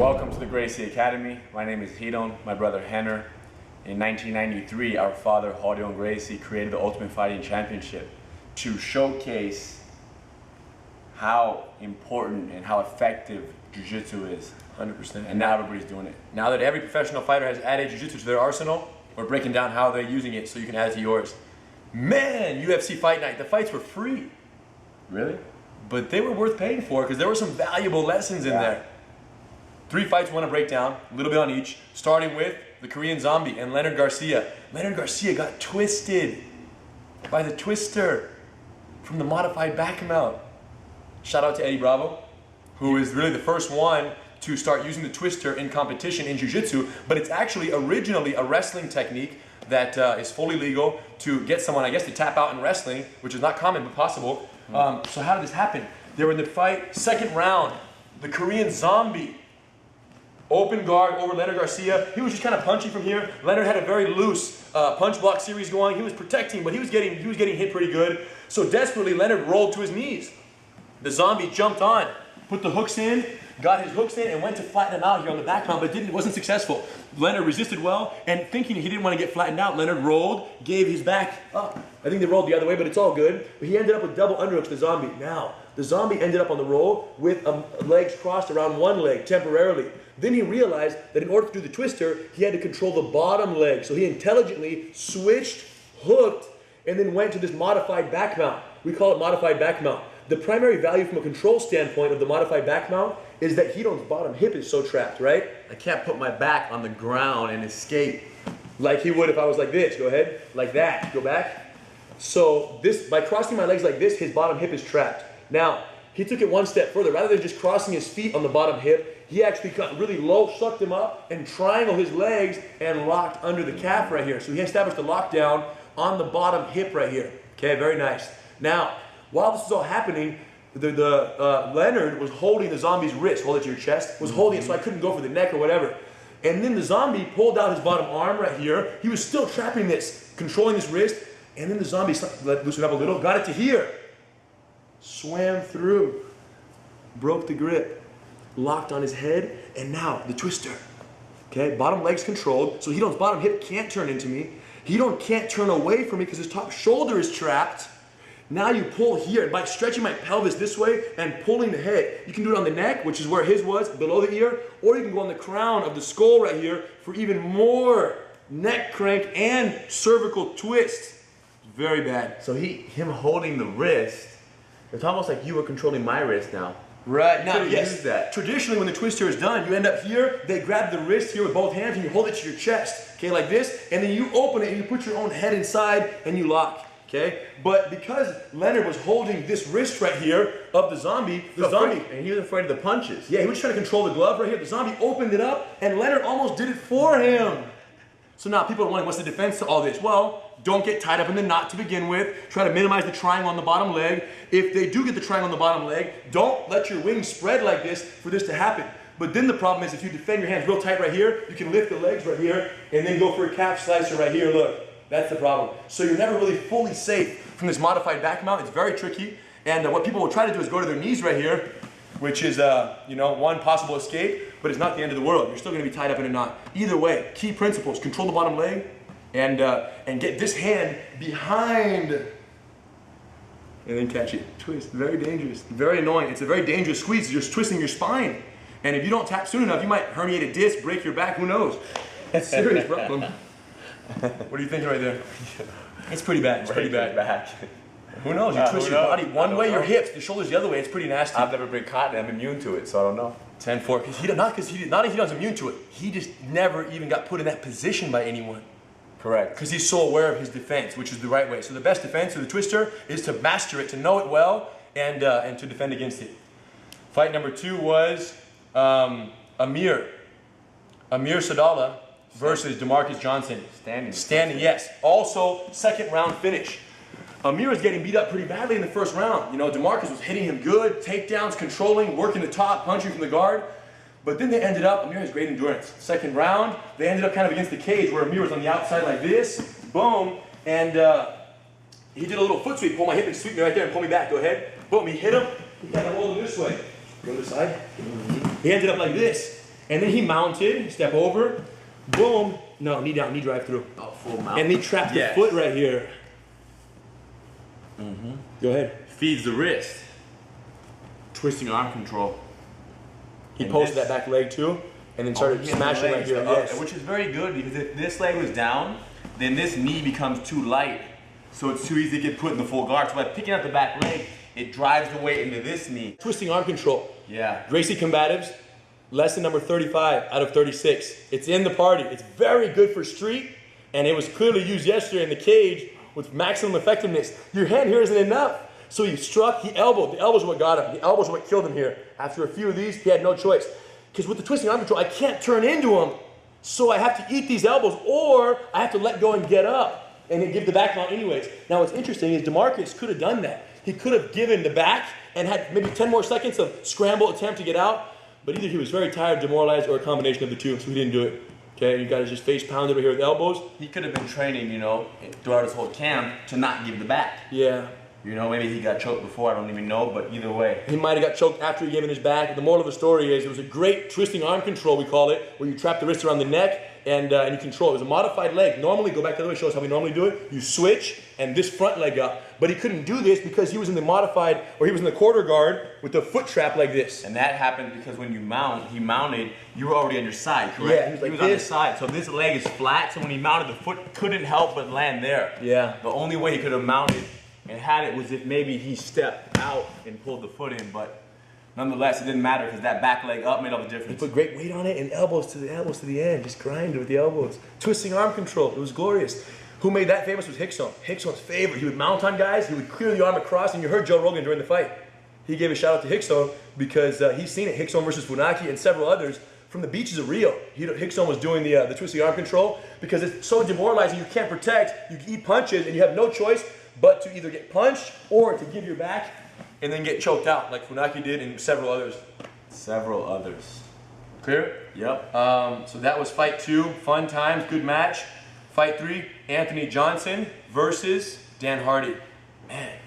Welcome to the Gracie Academy. My name is Hidon, my brother Rener. In 1993, our father, Ryron and Gracie, created the Ultimate Fighting Championship to showcase how important and how effective Jiu-Jitsu is. 100%. And now everybody's doing it. Now that every professional fighter has added Jiu-Jitsu to their arsenal, we're breaking down how they're using it so you can add it to yours. Man, UFC Fight Night, the fights were free. Really? But they were worth paying for because there were some valuable lessons in there. 3 fights we want to break down, a little bit on each, starting with the Korean Zombie and Leonard Garcia. Leonard Garcia got twisted by the twister from the modified back mount. Shout out to Eddie Bravo, who is really the first one to start using the twister in competition in Jiu-Jitsu, but it's actually originally a wrestling technique that is fully legal to get someone, I guess, to tap out in wrestling, which is not common but possible. So how did this happen? They were in the fight, second round, the Korean Zombie. Open guard over Leonard Garcia. He was just kind of punching from here. Leonard had a very loose punch block series going. He was protecting, but he was getting hit pretty good. So desperately, Leonard rolled to his knees. The Zombie jumped on, put the hooks in, got his hooks in, and went to flatten him out here on the back mount, but wasn't successful. Leonard resisted well, and thinking he didn't want to get flattened out, Leonard rolled, gave his back up. I think they rolled the other way, but it's all good. But he ended up with double underhooks to the Zombie. Now, the Zombie ended up on the roll with legs crossed around one leg temporarily. Then he realized that in order to do the twister, he had to control the bottom leg. So he intelligently switched, hooked, and then went to this modified back mount. We call it modified back mount. The primary value from a control standpoint of the modified back mount is that Hidon's bottom hip is so trapped, right? I can't put my back on the ground and escape like he would if I was like this. Go ahead, like that, go back. So this, by crossing my legs like this, his bottom hip is trapped. Now, he took it one step further. Rather than just crossing his feet on the bottom hip, he actually got really low, sucked him up, and triangled his legs and locked under the calf right here. So he established a lockdown on the bottom hip right here. Okay, very nice. Now, while this is all happening, Leonard was holding the Zombie's wrist, hold it to your chest, was holding it so I couldn't go for the neck or whatever. And then the Zombie pulled out his bottom arm right here. He was still trapping this, controlling this wrist, and then the Zombie loosened up a little, got it to here, swam through, broke the grip, locked on his head, and now the twister. Okay, bottom leg's controlled, so Hidon's bottom hip can't turn into me. Hidon can't turn away from me because his top shoulder is trapped. Now you pull here, by stretching my pelvis this way and pulling the head. You can do it on the neck, which is where his was, below the ear, or you can go on the crown of the skull right here for even more neck crank and cervical twist. Very bad. So him holding the wrist, it's almost like you were controlling my wrist now. Right, now yes, use that. Traditionally when the twister is done, you end up here, they grab the wrist here with both hands and you hold it to your chest, okay, like this, and then you open it and you put your own head inside and you lock, okay? But because Leonard was holding this wrist right here of the Zombie, And he was afraid of the punches. Yeah, he was trying to control the glove right here. The Zombie opened it up and Leonard almost did it for him. So now people are wondering, what's the defense to all this? Well, don't get tied up in the knot to begin with. Try to minimize the triangle on the bottom leg. If they do get the triangle on the bottom leg, don't let your wings spread like this for this to happen. But then the problem is if you defend your hands real tight right here, you can lift the legs right here and then go for a calf slicer right here, look. That's the problem. So you're never really fully safe from this modified back mount. It's very tricky. And what people will try to do is go to their knees right here, which is one possible escape, but it's not the end of the world. You're still gonna be tied up in a knot. Either way, key principles, control the bottom leg and get this hand behind and then catch it. Twist, very dangerous, very annoying. It's a very dangerous squeeze. You're twisting your spine. And if you don't tap soon enough, you might herniate a disc, break your back, who knows? That's a serious problem. What are you thinking right there? It's pretty bad, it's pretty bad. Back. Who knows, you twist your body one way, your hips, the shoulders the other way, it's pretty nasty. I've never been caught and I'm immune to it, so I don't know. 10-4, not that he doesn't immune to it, he just never even got put in that position by anyone. Correct. Because he's so aware of his defense, which is the right way. So the best defense of the twister is to master it, to know it well, and to defend against it. Fight number 2 was Amir Sadollah versus DeMarques Johnson. Standing, yes. Also, second round finish. Amir was getting beat up pretty badly in the first round. You know, DeMarques was hitting him good, takedowns, controlling, working the top, punching from the guard. But then they ended up, Amir has great endurance. Second round, they ended up kind of against the cage where Amir was on the outside like this, boom, and he did a little foot sweep, pull my hip and sweep me right there and pull me back, go ahead. Boom, he hit him, he kind of rolled him this way. Go to the side. He ended up like this. And then he mounted, step over, boom. No, knee down, knee drive through. Oh, full mount. And he trapped the foot right here. Go ahead. Feeds the wrist. Twisting arm control. He posted that back leg too, and then started smashing right here. Yes. Which is very good, because if this leg was down, then this knee becomes too light. So it's too easy to get put in the full guard. So by picking up the back leg, it drives the weight into this knee. Twisting arm control. Yeah. Gracie Combatives, lesson number 35 out of 36. It's in the party. It's very good for street, and it was clearly used yesterday in the cage with maximum effectiveness. Your hand here isn't enough. So he struck, he elbowed. The elbows are what got him. The elbows are what killed him here. After a few of these, he had no choice. Because with the twisting arm control, I can't turn into him. So I have to eat these elbows, or I have to let go and get up and then give the back mount anyways. Now what's interesting is DeMarques could have done that. He could have given the back and had maybe 10 more seconds of scramble attempt to get out, but either he was very tired, demoralized, or a combination of the two, so he didn't do it. Okay, you guys just face pounded over here with elbows. He could have been training, you know, throughout his whole camp to not give the back. Yeah. You know, maybe he got choked before, I don't even know, but either way. He might have got choked after he gave it his back. The moral of the story is it was a great twisting arm control, we call it, where you trap the wrist around the neck and you control. It was a modified leg. Normally, go back to the other way, show us how we normally do it. You switch and this front leg up. But he couldn't do this because he was in the modified, or he was in the quarter guard with the foot trap like this. And that happened because when you mount, he mounted, you were already on your side, correct? Yeah, he was on his side. So this leg is flat, so when he mounted, the foot couldn't help but land there. Yeah. The only way he could have mounted and had it was if maybe he stepped out and pulled the foot in, but nonetheless, it didn't matter because that back leg up made all the difference. He put great weight on it and elbows to the end, just grinded with the elbows. Twisting arm control, it was glorious. Who made that famous was Ryckson. Ryckson's favorite. He would mount on guys, he would clear the arm across, and you heard Joe Rogan during the fight. He gave a shout out to Ryckson because he's seen it, Ryckson versus Funaki and several others from the beaches of Rio. Ryckson was doing the twisting arm control because it's so demoralizing, you can't protect, you eat punches, and you have no choice but to either get punched or to give your back and then get choked out like Funaki did and several others. Several others. Clear? Yep. So that was fight 2, fun times, good match. Fight 3, Anthony Johnson versus Dan Hardy. Man.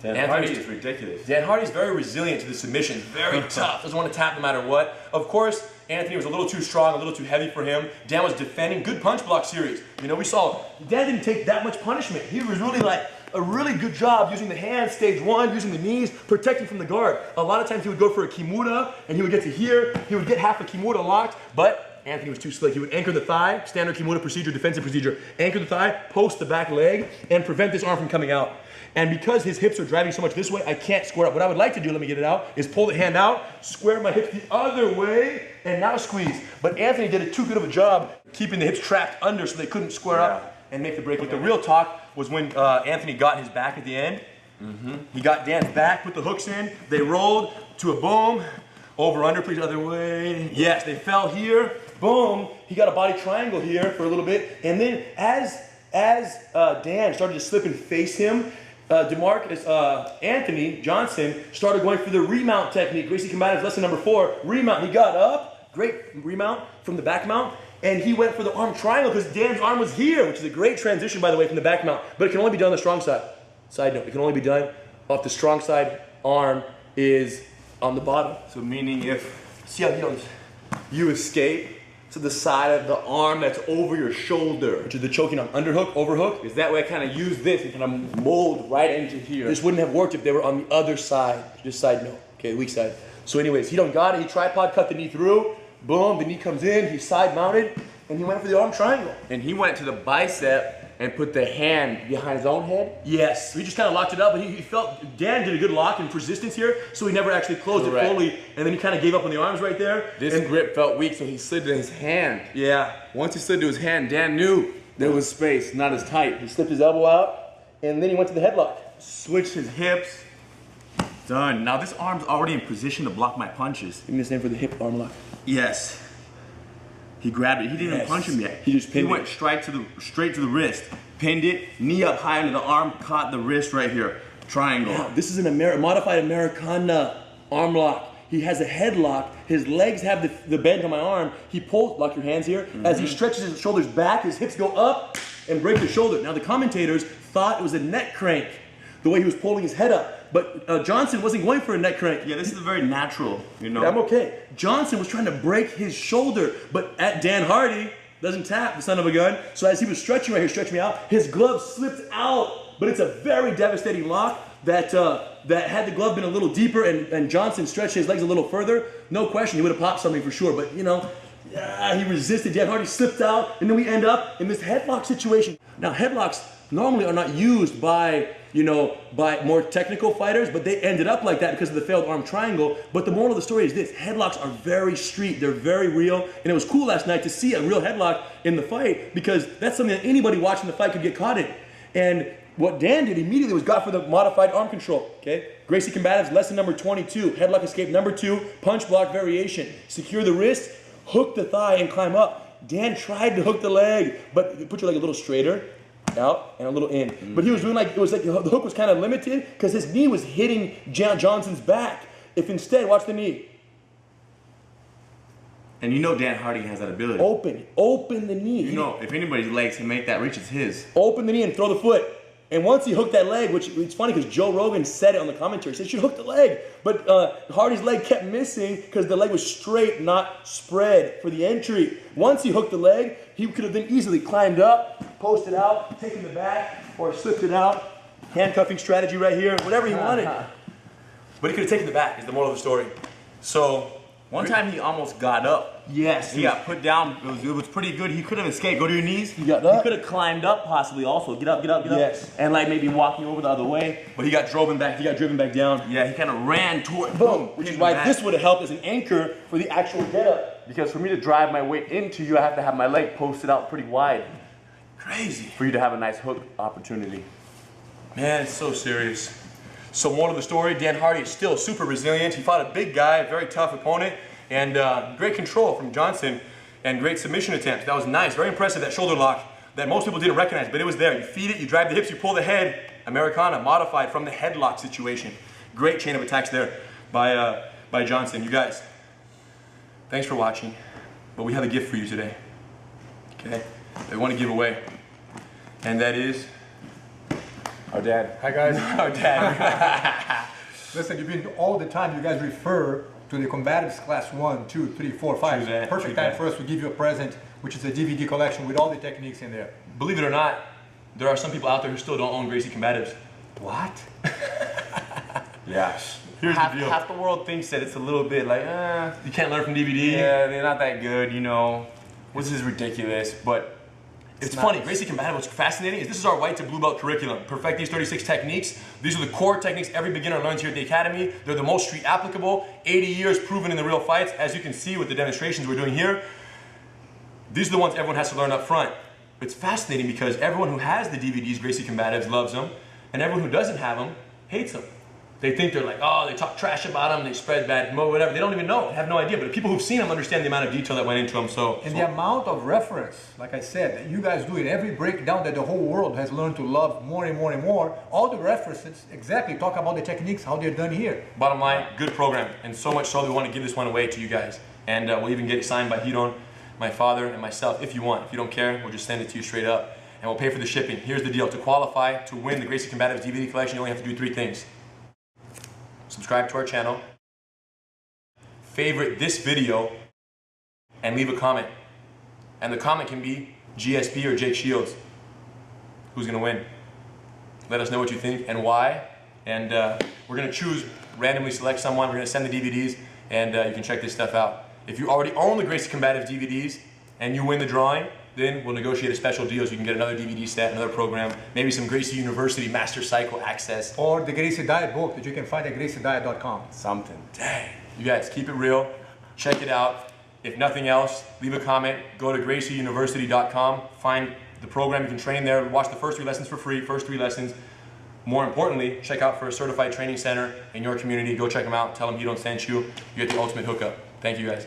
Dan Hardy is ridiculous. Dan Hardy's very resilient to the submission, very tough, doesn't want to tap no matter what. Of course, Anthony was a little too strong, a little too heavy for him. Dan was defending, good punch block series. You know, we saw Dan didn't take that much punishment. He was really like a really good job using the hands, stage 1, using the knees, protecting from the guard. A lot of times he would go for a kimura and he would get to here, he would get half a kimura locked, but Anthony was too slick. He would anchor the thigh, standard kimura procedure, defensive procedure, anchor the thigh, post the back leg, and prevent this arm from coming out. And because his hips are driving so much this way, I can't square up. What I would like to do, let me get it out, is pull the hand out, square my hips the other way, and now squeeze. But Anthony did a too good of a job keeping the hips trapped under so they couldn't square up and make the break. But the real talk was when Anthony got his back at the end. He got Dan's back, put the hooks in, they rolled to a boom, over, under, please, other way. Yes, they fell here, boom. He got a body triangle here for a little bit. And then as Dan started to slip and face him, Anthony Johnson started going for the remount technique. Gracie Combatives lesson number 4, remount. He got up, great remount from the back mount, and he went for the arm triangle because Dan's arm was here, which is a great transition, by the way, from the back mount. But it can only be done on the strong side. Side note, it can only be done off the strong side. Arm is on the bottom. So meaning if See how you escape to the side of the arm that's over your shoulder, which is the choking arm, underhook, overhook. is that way I kind of use this and kind of mold right into here. This wouldn't have worked if they were on the other side. Just side note, okay, weak side. So anyways, he done got it, he tripod cut the knee through, boom, the knee comes in, he's side mounted, and he went for the arm triangle. And he went to the bicep and put the hand behind his own head? Yes, he just kind of locked it up, but he felt, Dan did a good lock and persistence here, so he never actually closed it fully, and then he kind of gave up on the arms right there. This grip felt weak, so he slid to his hand. Yeah. Once he slid to his hand, Dan knew there was space, not as tight. He slipped his elbow out, and then he went to the headlock. Switched his hips. Done. Now this arm's already in position to block my punches. Give me this name for the hip arm lock. Yes. He grabbed it. He didn't even punch him yet. He just pinned it. He went straight to the wrist, pinned it, knee up high into the arm, caught the wrist right here. Triangle. Now, this is an modified Americana arm lock. He has a headlock. His legs have the bend on my arm. He pulls, lock your hands here. As he stretches his shoulders back, his hips go up and break the shoulder. Now the commentators thought it was a neck crank, the way he was pulling his head up. But Johnson wasn't going for a neck crank. Yeah, this is very natural, you know. I'm okay. Johnson was trying to break his shoulder, but at Dan Hardy doesn't tap, the son of a gun. So as he was stretching right here, stretching me out, his glove slipped out. But it's a very devastating lock that that had the glove been a little deeper and Johnson stretched his legs a little further, no question, he would have popped something for sure. But you know, he resisted. Dan Hardy slipped out, and then we end up in this headlock situation. Now, headlocks normally are not used by, you know, by more technical fighters, but they ended up like that because of the failed arm triangle. But the moral of the story is this: headlocks are very street, they're very real, and it was cool last night to see a real headlock in the fight because that's something that anybody watching the fight could get caught in. And what Dan did immediately was got for the modified arm control, okay? Gracie Combatives, lesson number 22, headlock escape number 2, punch block variation. Secure the wrist, hook the thigh, and climb up. Dan tried to hook the leg, but put your leg a little straighter, out, and a little in. But he was doing like, it was like the hook was kind of limited because his knee was hitting Johnson's back. If instead, watch the knee. And you know Dan Hardy has that ability. Open the knee. You know, if anybody's legs can make that reach, it's his. Open the knee and throw the foot. And once he hooked that leg, which it's funny because Joe Rogan said it on the commentary, he said, you should hook the leg. But Hardy's leg kept missing because the leg was straight, not spread for the entry. Once he hooked the leg, he could have then easily climbed up, posted out, taken the back, or slipped it out. Handcuffing strategy right here, whatever he wanted. But he could have taken the back, is the moral of the story. So, one time he almost got up. Yes. He got put down. It was pretty good. He could have escaped. Go to your knees. He got up. He could have climbed up possibly also. Get up, get up, get up. Yes. And like maybe walking over the other way. But he got driven back down. Yeah, he kind of ran toward. Boom. Which is why this would have helped as an anchor for the actual get up. Because for me to drive my weight into you, I have to have my leg posted out pretty wide. Crazy. For you to have a nice hook opportunity. Man, it's so serious. So moral of the story, Dan Hardy is still super resilient. He fought a big guy, a very tough opponent, and great control from Johnson and great submission attempts. That was nice, very impressive, that shoulder lock that most people didn't recognize, but it was there. You feed it, you drive the hips, you pull the head. Americana, modified from the headlock situation. Great chain of attacks there by Johnson. You guys, thanks for watching, but we have a gift for you today, okay, that we want to give away, and that is our dad. Hi guys. our dad. Listen, you've been all the time, you guys refer to the Combatives Class 1, 2, 3, 4, 5. True that, Perfect true time that. for us to give you a present, which is a DVD collection with all the techniques in there. Believe it or not, there are some people out there who still don't own Gracie Combatives. What? Yeah. Here's the deal. Half the world thinks that it's a little bit like, You can't learn from DVD. yeah, they're not that good, you know. This is ridiculous, but It's funny, Gracie Combatives, what's fascinating is this is our white to blue belt curriculum. Perfect these 36 techniques. These are the core techniques every beginner learns here at the Academy. They're the most street applicable, 80 years proven in the real fights. As you can see with the demonstrations we're doing here, these are the ones everyone has to learn up front. It's fascinating because everyone who has the DVDs, Gracie Combatives, loves them, and everyone who doesn't have them hates them. They think they're like, oh, they talk trash about them, they spread bad, whatever. They don't even know, have no idea. But the people who've seen them understand the amount of detail that went into them. And the amount of reference, like I said, that you guys do in every breakdown that the whole world has learned to love more and more and more, all the references exactly talk about the techniques, how they're done here. Bottom line, good program. And so much so that we want to give this one away to you guys. And we'll even get it signed by Hiron, my father, and myself, if you want. If you don't care, we'll just send it to you straight up. And we'll pay for the shipping. Here's the deal. To qualify to win the Gracie Combatives DVD collection, you only have to do 3 things. Subscribe to our channel, favorite this video, and leave a comment. And the comment can be GSP or Jake Shields. Who's gonna win? Let us know what you think and why. And we're gonna choose, randomly select someone, we're gonna send the DVDs, and you can check this stuff out. If you already own the Gracie Combatives DVDs and you win the drawing, then we'll negotiate a special deal so you can get another DVD set, another program, maybe some Gracie University Master Cycle access. Or the Gracie Diet book that you can find at GracieDiet.com. something. Dang. You guys, keep it real. Check it out. If nothing else, leave a comment. Go to GracieUniversity.com. Find the program. You can train there. Watch the first 3 lessons for free. First 3 lessons. More importantly, check out for a certified training center in your community. Go check them out. Tell them Hiron sent you. You get the ultimate hookup. Thank you guys.